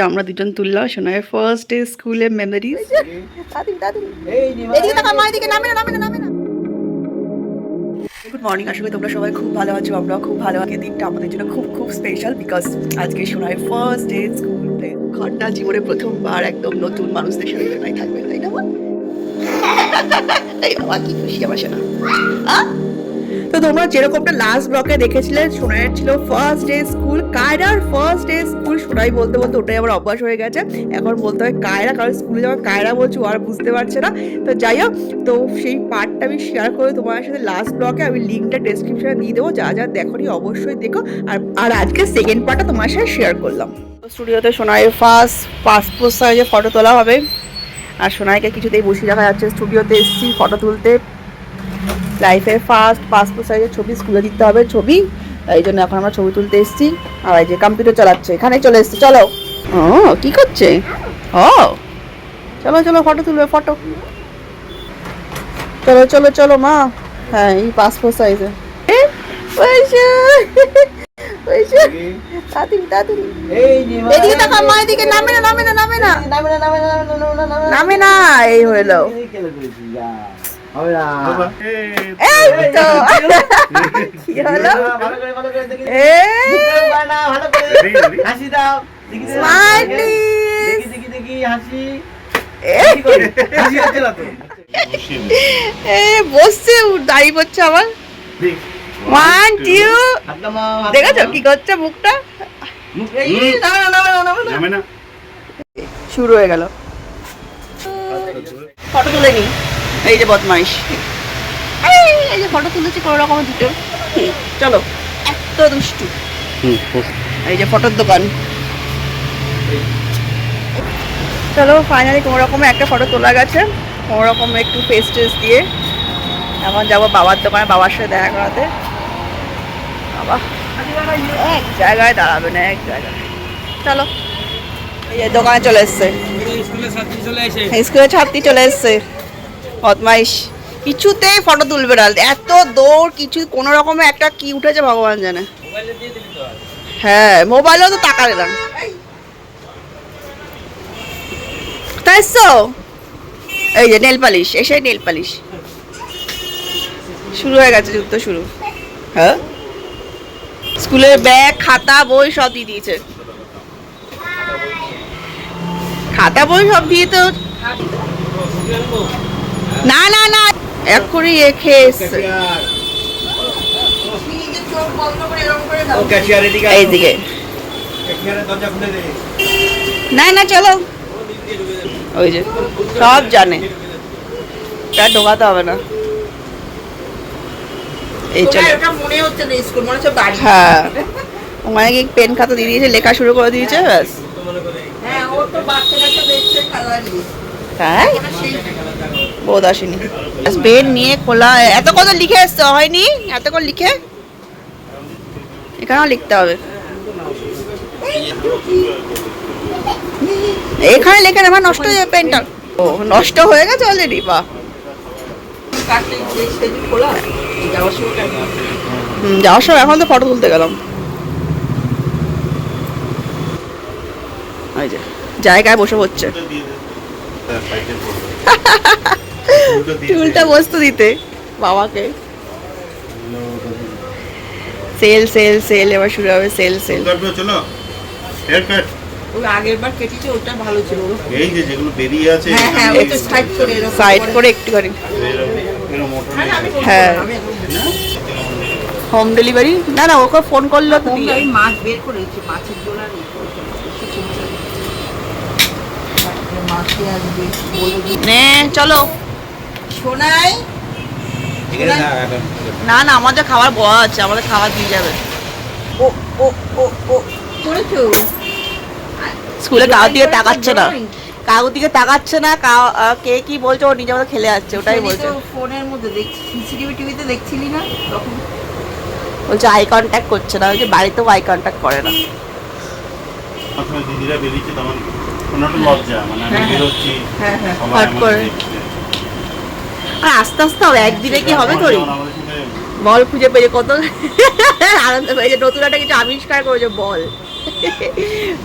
আমরা দুজন তুললাম সোনার ফার্স্ট ডে স্কুলে মেমোরিজ। গুড মর্নিং, আশা করি তোমরা সবাই খুব ভালো আছো, আমরাও খুব ভালো আছি। দিনটা আমাদের জন্য খুব খুব স্পেশাল বিকজ আজকে সোনার ফার্স্ট ডে স্কুলে। ঘরটা জীবনে প্রথমবার একদম নতুন মানুষদের সাথে সোনাই থাকবে, তাই না? এই বাবা কি খুশি আমার সোনা। তো তোমরা যেরকমটা লাস্ট ব্লকে দেখেছিলে, সোনাইয়ের ছিল ফার্স্ট ডে স্কুল, কায়রার ফার্স্ট ডে স্কুল। সোনাই বলতে বলতে ওটাই আমার অভ্যাস হয়ে গেছে, এখন বলতে হয় কায়রা, কারণ স্কুলে যাওয়া কায়রা বলছো আর বুঝতে পারছে না। তো যাই হোক, তো সেই পার্টটা আমি শেয়ার করে তোমার সাথে লাস্ট ব্লকে আমি লিঙ্কটা ডেসক্রিপশনে দিয়ে দেবো, যা যা দেখোনি অবশ্যই দেখো। আর আজকে সেকেন্ড পার্টটা তোমার সাথে শেয়ার করলাম। স্টুডিওতে সোনাইয়ের ফার্স্ট পাসপোর্ট সাইজে ফটো তোলা হবে, আর সোনাইকে কিছুতেই বসিয়ে রাখা যাচ্ছে। স্টুডিওতে এসেছি ফটো তুলতে, লাইফের ফার্স্ট পাসপোর্ট সাইজের ছবি স্কুলে দিতে হবে ছবি, এই জন্য এখন আমরা ছবি তুলতে এসেছি। আর এই যে কম্পিউটার চালাচ্ছে, এখানে চলে এসেছি। চলো। ও কি করছে? ও চলো চলো ফটো তুলবে, ফটো। চলো চলো চলো মা। হ্যাঁ এই পাসপোর্ট সাইজে। নামে না, এই হইলো। বসছে, দাঁড়িয়ে পড়ছে আবার। দেখেছো কি করছে মুখটা? শুরু হয়ে গেল। ফটো তুলে নি, এই যে বদমাইশ, এই যে ফটো তুলেছি কোনো রকমের দুটো। চলো, এত দুষ্টু। এই যে ফটোর দোকান। চলো ফাইনালি কোনো রকমে একটা ফটো তোলা গেছে, কোনো রকমে একটু ফেস টেস দিয়ে। এখন যাবো বাবার দোকানে, বাবার সাথে দেখা করাতে। বাবা এক জায়গায় দাঁড়াবে না, এক জায়গায়। চলো, এই যে দোকানে চলে এসছে, স্কুলের ছাত্রী চলে এসছে। বদমাইশ, কিছুতেই ফটো তুলবে না, এত দৌড়, কিছু কোনো রকমে একটা কি উঠেছে ভগবান জানে। হ্যাঁ মোবাইলেও তো তাকালে না। তাই তো এই যে নেল পালিশ, এসে নেল পালিশ শুরু হয়ে গেছে, যুদ্ধ শুরু। হ্যাঁ স্কুলের ব্যাগ খাতা বই সব দিয়ে দিয়েছে, খাতা বই সব দিয়ে তো। না না না, এক্ষুনি খেয়ে এসছে। এইদিকে না না চলো, ওই যে সব জানে, তার ঢোকাতে হবে না। এই চলো, হ্যাঁ ওখানে কি পেন খাতা দিয়ে দিয়েছে, লেখা শুরু করে দিয়েছে, ব্যাস। তাই বোধ আসেনি, পেন নিয়ে খোলা। এত কত লিখে এসছে, হয়নি এত করে লিখে, এখানেও লিখতে হবে। এখানে লেখা আমার নষ্ট হয়ে যাবে পেনটা। ও নষ্ট হয়ে গেছে অলরেডি, বাহ। যাওয়ার সময় এখন তো ফটো তুলতে গেলাম। ওই যে জায়গায় বসে হচ্ছে, চুলটা বসতে দিতে বাবাকে। সেল সেল সেল, এবার শুরু হবে সেল সেল। আগের বার কেটেছে ওটা ভালো ছিল, এই যে যেগুলো বেরিয়ে আছে হ্যাঁ ওটা সাইড করে একটু করে। হ্যাঁ হোম ডেলিভারি, না না ওকে ফোন করলো তো দিয়ে মাছ বের করেছি, মাছের জোড়া নেই, মাছে আসবে বলে নে। চলো শোনাই, না না আমাদের খাবার বড় আছে, আমাদের খাবার দিয়ে যাবে। ও ও ও ও করেছো স্কুলে কাউ দিকে তাকাচ্ছে না, কাউ দিকে তাকাচ্ছে না, কে কি বলছে, ও নিজে মতো খেলে যাচ্ছে, ওটাই বলছে। ফোনের মধ্যে দেখছি, সিসিটিভি টিভিতে দেখছিলি না তখন, বলছে আই কন্ট্যাক্ট করছে না, বলছে বাড়িতেও আই কন্ট্যাক্ট করে না। দিদিরা বেরিয়েছে তখন কোনো একটা লজ্জা, মানে আমি বেরোচ্ছি হট করে। আর আস্তে আস্তে হবে, একদিনে কি হবে তোর বল খুঁজে পেয়ে কত আনন্দ পেয়েছে, নতুন একটা কিছু আবিষ্কার করেছে বল।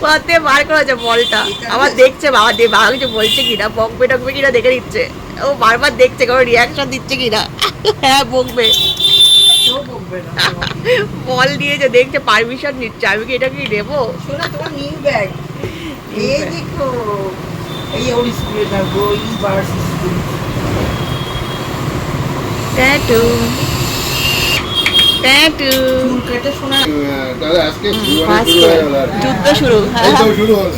পথে বার করেছে বলটা, আবার দেখছে বাবা বাবা কিছু বলছে কিনা, বকবে টকবে কিনা দেখে নিচ্ছে। ও বারবার দেখছে কোনো রিয়াকশন দিচ্ছে কিনা। হ্যাঁ বকবে, বল নিয়েছে দেখছে, পারমিশন নিচ্ছে, আমি কি এটা কি নেবো? শোনা তোমার নিউ ব্যাগ, এই দেখো, এই ওর স্কুলে যাবো, ইউনিভার্স স্কুল। ট্যাটু ট্যাটু চুল কেটে শোনা তাহলে আজকে জীবন শুরু হয়ে গেল আর কি। যুদ্ধ শুরু। এই তো শুরু হলো।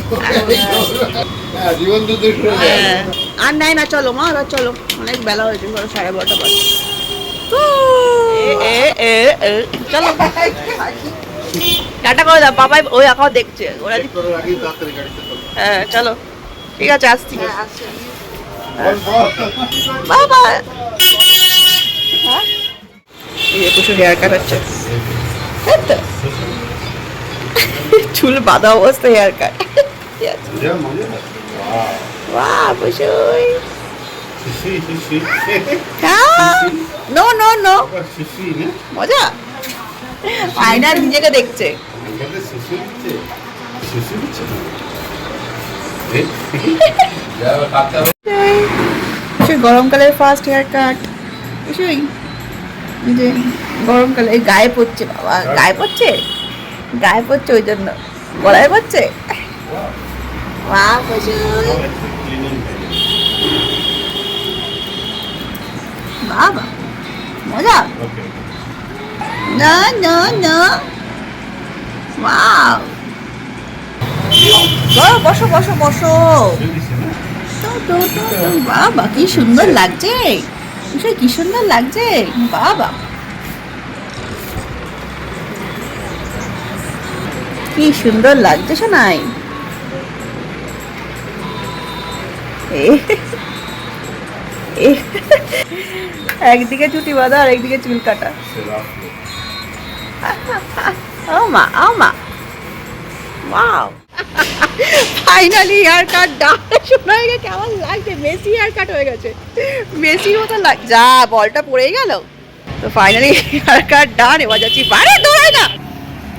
হ্যাঁ, জীবন যুদ্ধ শুরু হয়ে গেল। হ্যাঁ, আর নাই না, চলো মা, এবার চলো, অনেক বেলা হয়েছে, ধরো 12:30 বাজে। চলো টাটা করে দাও, বাবাই ওই একাও দেখছে ওরা। চেক করার আগেই তাড়াতাড়ি গাড়িতে চলো। হ্যাঁ চলো, ঠিক আছে, আসছি। বল, বল। বাবা হ্যাঁ, এই প্রচুর হেয়ার কাট হচ্ছে, তাই তো? চুল বাঁধা অবস্থা, হেয়ার কাট। মজা, মজা। বাহ। বাহ প্রচুর। শিশি, শিশি। নো নো নো, আবার শিশি না? মজা। আয়নার নিজেকে দেখছে। আমাকে শিশি দিচ্ছে। শিশি দিচ্ছে না? গরমকালের ফার্স্ট হেয়ার কাট, কিছুই যে গরমকালে এই গায়ে পড়ছে, বাবা গায়ে পড়ছে, গায়ে পড়ছে, ওই জন্য গলায় পড়ছে। বাহ প্রচুর, বাবা মজা। না না না, ওয়াও, বসো বসো বসো। বাবা কি সুন্দর লাগছে, কি সুন্দর লাগছে, বাবা কি সুন্দর লাগছে শোনাই। একদিকে চুটি বাঁধা আর একদিকে চুল কাটা। ও মা, ও মা, ওয়াও। ফাইনালি হেয়ার কাট ডান শোনা হয়ে গেছে, কেমন লাগছে, মেসি হেয়ার কাট হয়ে গেছে, মেসির মতো লাগছে। যা বলটা পড়েই গেল। তো ফাইনালি হেয়ার কাট ডান, এবার যাচ্ছি বাড়ি, দৌড়াই না,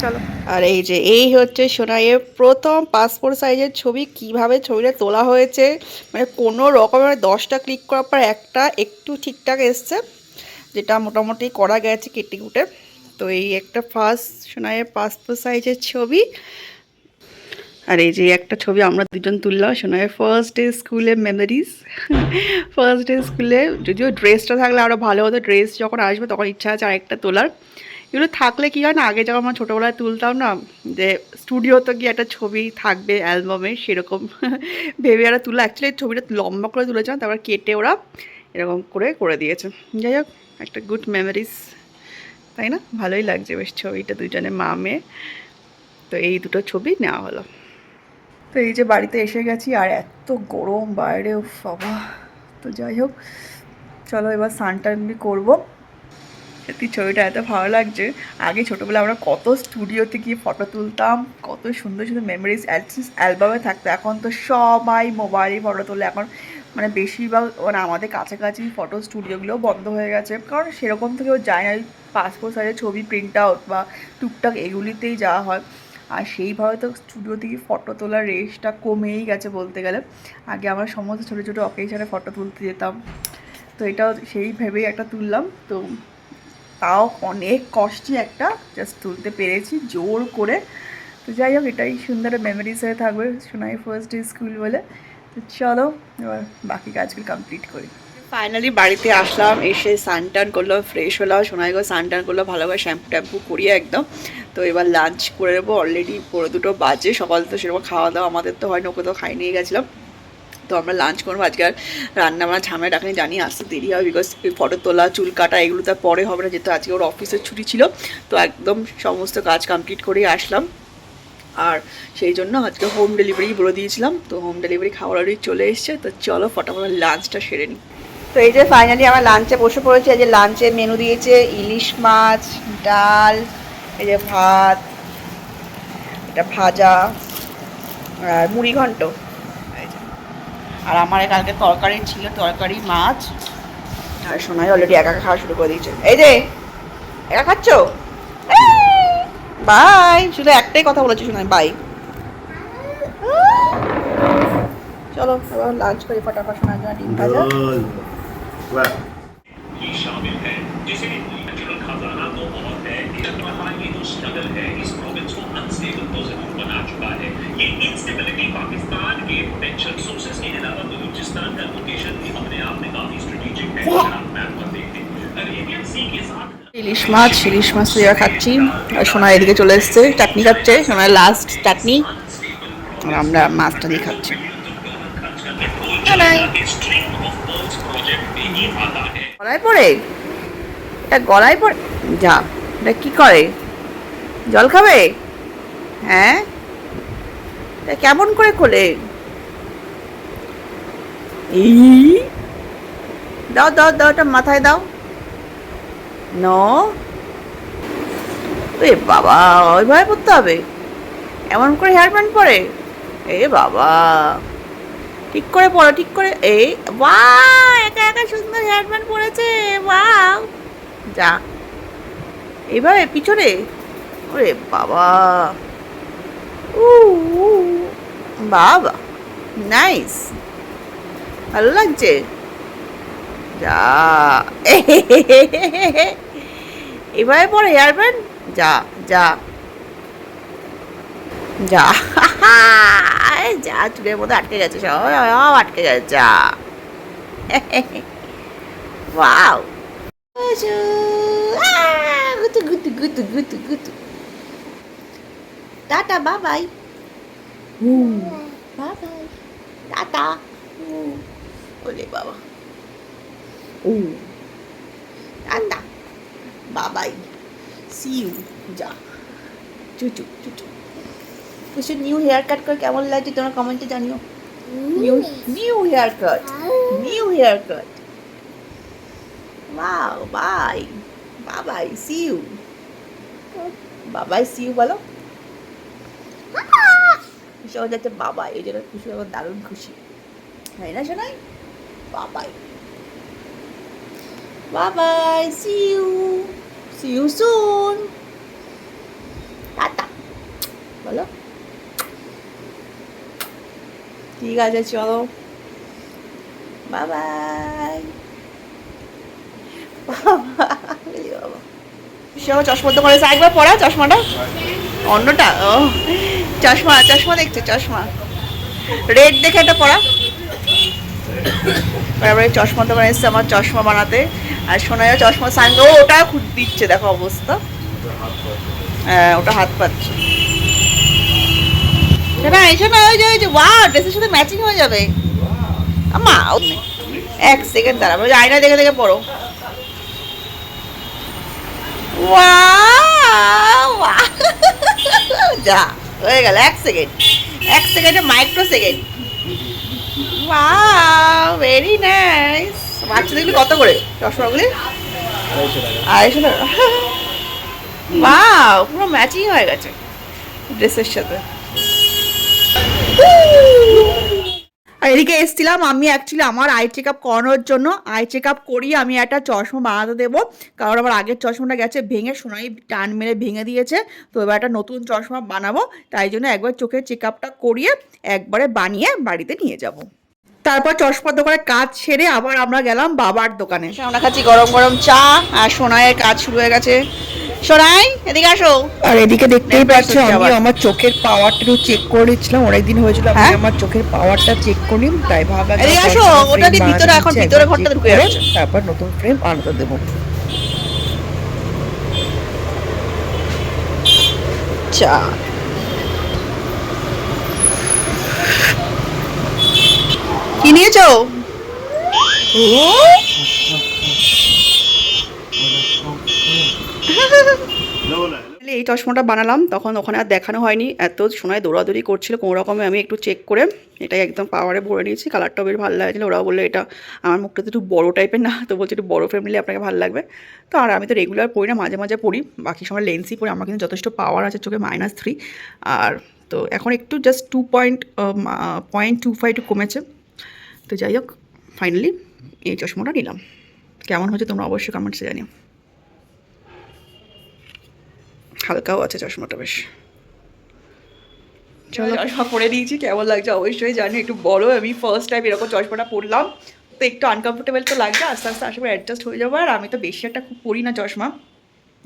চলো। আর এই যে এই হচ্ছে সোনাইয়ের প্রথম পাসপোর্ট সাইজের ছবি, কিভাবে ছবিটা তোলা হয়েছে, মানে কোনো রকমের 10টা ক্লিক করার পর একটা একটু ঠিকঠাক এসছে, যেটা মোটামুটি করা গেছে কেটে কুটে। তো এই একটা ফার্স্ট সোনাইয়ের পাসপোর্ট সাইজের ছবি। আর এই যে একটা ছবি আমরা দুজন তুললাম, সোনাইয়ের ফার্স্ট ডে স্কুলে মেমোরিজ। ফার্স্ট ডে স্কুলে, যদিও ড্রেসটা থাকলে আরও ভালো হতো, ড্রেস যখন আসবে তখন ইচ্ছা আছে আরেকটা তোলার। এগুলো থাকলে কী হয় না, আগে যখন আমরা ছোটোবেলায় তুলতাম না, যে স্টুডিওতে গিয়ে একটা ছবি থাকবে অ্যালবামে, সেরকম ভেবে ওরা তুলে, অ্যাকচুয়ালি ছবিটা লম্বা করে তুলেছিলাম, তারপর কেটে ওরা এরকম করে করে দিয়েছে। যাই হোক, একটা গুড মেমোরিজ, তাই না? ভালোই লাগছে বেশ ছবিটা, দুজনে মা মেয়ে। তো এই দুটো ছবি নেওয়া হলো। তো এই যে বাড়িতে এসে গেছি, আর এত গরম বাইরে, বাবা। তো যাই হোক, চলো এবার স্নান টান করবো। সত্যি ছবিটা এত ভালো লাগছে। আগে ছোটোবেলায় আমরা কত স্টুডিওতে গিয়ে ফটো তুলতাম, কত সুন্দর সুন্দর মেমোরিজ অ্যালবামে থাকতো। এখন তো সবাই মোবাইলে ফটো তোলে। এখন মানে বেশিরভাগ মানে আমাদের কাছাকাছি ফটো স্টুডিওগুলোও বন্ধ হয়ে গেছে, কারণ সেরকম তো কেউ যায় না। পাসপোর্ট সাইজের ছবি প্রিন্ট আউট বা টুকটাক এগুলিতেই যাওয়া হয়। আর সেইভাবে তো স্টুডিও থেকে ফটো তোলার রেসটা কমেই গেছে বলতে গেলে। আগে আমরা সমস্ত ছোটো ছোটো অকেশনে ফটো তুলতে যেতাম। তো এটাও সেই ভেবেই একটা তুললাম। তো তাও অনেক কষ্টই একটা জাস্ট তুলতে পেরেছি জোর করে। তো যাই হোক, এটাই সুন্দর মেমোরিজ হয়ে থাকবে সোনাই ফার্স্ট ডে স্কুল বলে। তো চলো এবার বাকি কাজগুলো কমপ্লিট করি। ফাইনালি বাড়িতে আসলাম, এসে স্নান টান করলো, ফ্রেশ হলাম, সোনাইগো স্নান টান করলো ভালোভাবে, শ্যাম্পু ট্যাম্পু করিয়ে একদম। তো এবার লাঞ্চ করে নেবো, অলরেডি 2:30 বাজে। সকাল তো সেরকম খাওয়া দাওয়া আমাদের তো হয় না, ওকে তো খাই নিয়ে গেছিলাম। তো আমরা লাঞ্চ করবো আজকে। আর রান্না বান্না ঝামেলা রাখলে জানি আসতে দেরি হবে, বিকজ ফটো তোলা চুল কাটা এগুলো তার পরে হবে না, যেহেতু আজকে ওর অফিসের ছুটি ছিল। তো একদম সমস্ত কাজ কমপ্লিট করেই আসলাম। আর সেই জন্য আজকে হোম ডেলিভারি বলে দিয়েছিলাম। তো হোম ডেলিভারি খাবার অলরেডি চলে এসছে। তো চলো ফটাফট লাঞ্চটা সেরে নিই। তো এই যে ফাইনালি আমার লাঞ্চে বসে পড়েছি। এই যে লাঞ্চে মেনু দিয়েছে ইলিশ মাছ, ডাল, এই যে ভাত, এটা ভাজা আর মুড়ি ঘন্ট। আর আমার কালকে তরকারি ছিল, তরকারি মাছ। আর সোনাই অলরেডি একা খাওয়া শুরু করে দিয়েছে। এই যে একা খাচ্ছ, বাই, শুধু একটাই কথা বলেছি শোনাই, বাই। চলো এবার লাঞ্চ করি ফটাফট, শোনার জন্য ডিম ভাজা। Well, ही शामिल है जिसे नेचुरल खजाना तो बहुत है लग रहा ये जो स्ट्रगल है इस प्रोविंस को अनस्टेबल तो जरूर बना चुका है। ये इनस्टेबिलिटी पाकिस्तान के पोटेंशियल सोर्सेज के अलावा बलूचिस्तान का लोकेशन भी अपने आप में काफी स्ट्रेटेजिक है। अगर आप मैप पर देखें अरेबियन सी के साथ ইলিশ মাছ দিয়ে খাচ্ছি, আর সোনা এদিকে চলে এসছে চাটনি খাচ্ছে, সোনার লাস্ট চাটনি, আর আমরা মাছটা দিয়ে খাচ্ছি। গলায় পড়ে, এটা গলায় পড়ে, যা এটা কি করে, জল খাবে? হ্যাঁ, এটা কেমন করে খোলে? এই দাও দাও দাও, এটা মাথায় দাও। নো, এ বাবা, ওইভাবে পড়তে হবে? এমন করে হেয়ার ব্যান্ড পরে? এ বাবা, ঠিক করে পড়ো, ঠিক করে। এই বাহ, একা একা সুন্দর হেয়ার ব্যান্ড পরেছে, বাহ। যা, এইভাবে পিছনে, ওরে বাবা, উ উ, বাবা, নাইস, ভালো লাগছে। যা, এভাবে পরে হেয়ার ব্যান্ড, যা যা যা, যা, চুলের মধ্যে আটকে গেছে, সব আটকে গেছে, যা। ওয়াও, গুতু গুতু গুতু গুতু গুতু, টাটা, বাবাই, বাবাই, টাটা, ওলে বাবা, টাটা, বাবাই, সি ইউ, যা, চুচু চুচু। কিছু নিউ হেয়ার কাট করে কেমন লাগছে তোমরা কমেন্টে জানিও। New hair cut, new hair cut, wow, bye, Babai, see you, Babai, see you বলো। খুশি হয়ে যাচ্ছে বাবাই, এই জন্য খুশি, আমার দারুণ খুশি, তাই না শোনাই? বাবাই, বাবাই, সি ইউ সুন, টাটা বলো। ঠিক আছে, চলো, বাবাই, বাবা। চশমা তো করেছে, একবার পড়া চশমাটা, অন্যটা, ও চশমা, চশমা দেখছে, চশমা রেড দেখে এটা পড়া। তারপরে চশমা দোকানে এসছে আমার চশমা বানাতে, আর সোনাইও চশমা সাইন, ও ওটা খুঁত দিচ্ছে, দেখো অবস্থা, হ্যাঁ ওটা হাত পাচ্ছে না, এসো না, ওই যে ওই যে, ওয়াও, ড্রেসের সাথে ম্যাচিং হয়ে যাবে। আমা এক সেকেন্ড দাঁড়াবো, আয়না দেখে দেখে পড়ো। যা, হয়ে গেল, এক সেকেন্ড, এক সেকেন্ডে micro second. Wow, very nice. বাচ্চা দেখলি কত করে চশমাগুলি? 250 টাকা। ওয়াও, পুরো ম্যাচিং হয়ে গেছে ড্রেসের সাথে। আর এদিকে এসেছিলাম আমি অ্যাকচুয়ালি আমার আই চেক আপ করানোর জন্য। আই চেক আপ করিয়ে আমি একটা চশমা বানাতে দেবো, কারণ আমার আগের চশমাটা গেছে ভেঙে, সোনাই টান মেরে ভেঙে দিয়েছে, তো এবার একটা নতুন চশমা বানাবো, তাই জন্য একবার চোখের চেক আপটা করিয়ে একবারে বানিয়ে বাড়িতে নিয়ে যাব। তারপর চশমার দোকানে কাজ সেরে আবার আমরা গেলাম বাবার দোকানে। আমরা খাচ্ছি গরম গরম চা, আর সোনাইয়ের কাজ শুরু হয়ে গেছে। সোনাই, এদিকে আসো। আর এদিকে দেখতেই পাচ্ছ, আমি আমার চোখের পাওয়ারটা একটু চেক করে নিচ্ছিলাম, অনেকদিন হয়েছিল আমি আমার চোখের পাওয়ারটা চেক করি, তাই ভাবলাম এদিকে আসো। ওটা দিয়ে ভিতরে, এখন ভিতরে ঘরটা ঢুকে যাচ্ছে, তারপর নতুন ফ্রেম আনতে দেবো। চা, কি নিয়েছো? এই চশমাটা বানালাম, তখন ওখানে আর দেখানো হয়নি, এত সোনায় দৌড়াদৌড়ি করছিল, কোনো রকমে আমি একটু চেক করে এটাই একদম পাওয়ারে ভরে নিয়েছি। কালারটাও বেশ ভালো লাগছিল, ওরাও বললো এটা আমার মুখটাতে একটু বড়ো টাইপের, না তো বলছে একটু বড়ো ফ্রেম নিলে আপনাকে ভালো লাগবে। তো আর আমি তো রেগুলার পড়ি না, মাঝে মাঝে পড়ি, বাকি সময় লেন্সই পড়ি। আমার কিন্তু যথেষ্ট পাওয়ার আছে চোখে, -3, আর তো এখন একটু জাস্ট 2.25 একটু কমেছে। তো যাই হোক, ফাইনালি এই চশমাটা নিলাম। কেমন হচ্ছে তোমরা অবশ্যই কমেন্টসে জানিও। হালকাও আছে চশমাটা বেশ। চলো চশমা পরে নিয়েছি, কেমন লাগছে অবশ্যই জানি। একটু বড়, আমি ফার্স্ট টাইম এরকম চশমাটা পরলাম, তো একটু আনকমফোর্টেবল তো লাগছে, আস্তে আস্তে আশা করি অ্যাডজাস্ট হয়ে যাবো। আর আমি তো বেশি একটা খুব পরি না চশমা,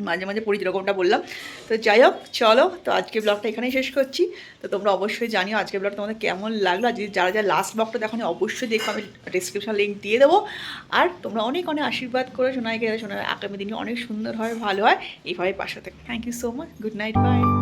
মাঝে মাঝে পরি যেরকমটা বললাম। তো যাই হোক চলো, তো আজকে ব্লগটা এখানেই শেষ করছি। তো তোমরা অবশ্যই জানিও আজকে ব্লগটা তোমাদের কেমন লাগলো। আর যদি যারা যারা লাস্ট ব্লগটা দেখো অবশ্যই দেখো, আমি ডিসক্রিপশন লিঙ্ক দিয়ে দেবো। আর তোমরা অনেক অনেক আশীর্বাদ করে সোনাইকে, সোনার আগামী দিনে অনেক সুন্দর হয়, ভালো হয়, এইভাবে পাশে থেকে। Thank you so much, good night, by.